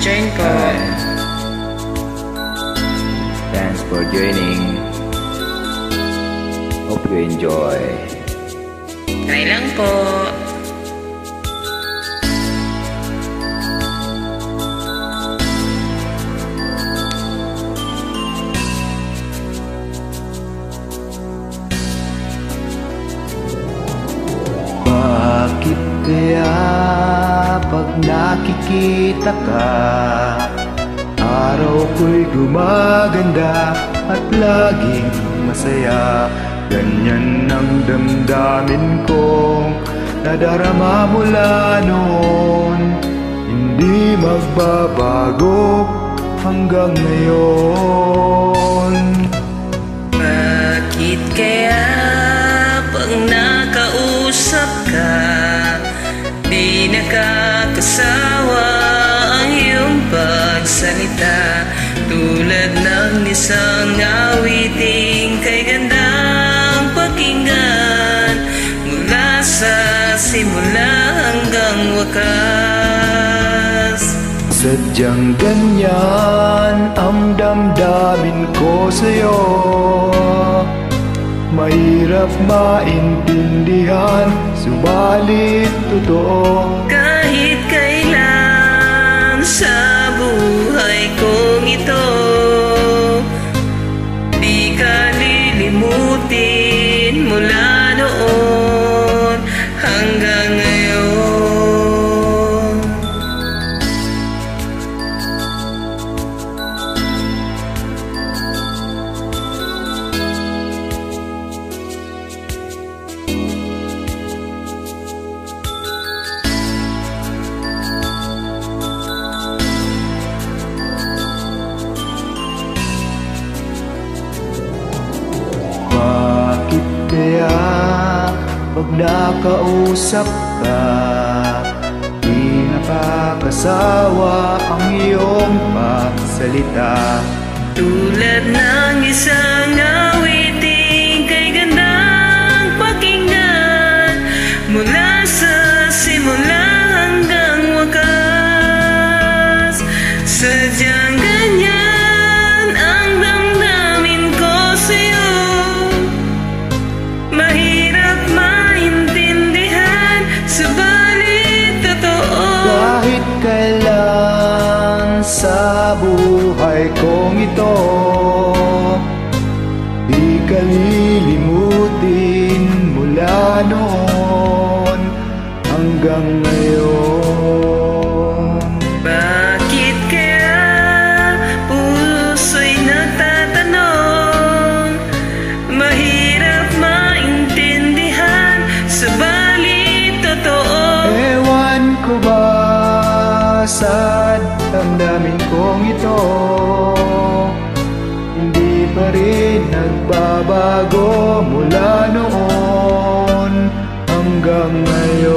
join po. Thanks for joining. Hope you enjoy. Try lang po. Bakit kaya pag nakikita ka, araw ko'y gumaganda at laging masaya? Ganyan ang damdamin kong nadarama mula noon, hindi magbabago hanggang ngayon. Bakit kaya pag nakausap ka, di nakakasawa ang iyong pagsalita? Tulad ng isang awiting kay gandang pakinggan, mula sa simula hanggang wakas. Sadyang ganyan ang damdamin ko sa'yo, mahirap maintindihan, subalit totoo. Kahit kailan sa buhay kong ito, di ka lilimutin mula noon hanggang ngayon. Bakit kaya pag nakausap ka, di nakakasawa ang iyong pagsalita? Tulad ng isang awiting kay gandang pakinggan, mula sa simula hanggang wakas. Sadyang ganyan ang damdamin ko sa'yo, mahirap maintindihan, subalit totoo. Kahit kailan sa buhay kong ito, di ka lilimutin mula noon hanggang ngayon. Bakit kaya puso'y nagtatanong, mahirap maintindihan, subalit totoo. Ewan ko ba sa damdamin kong ito, hindi pa rin nagbabago mula noon hanggang ngayon.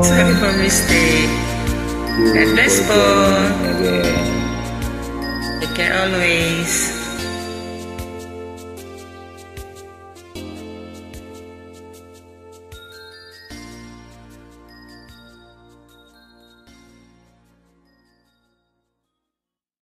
Sorry for mistake. God bless po.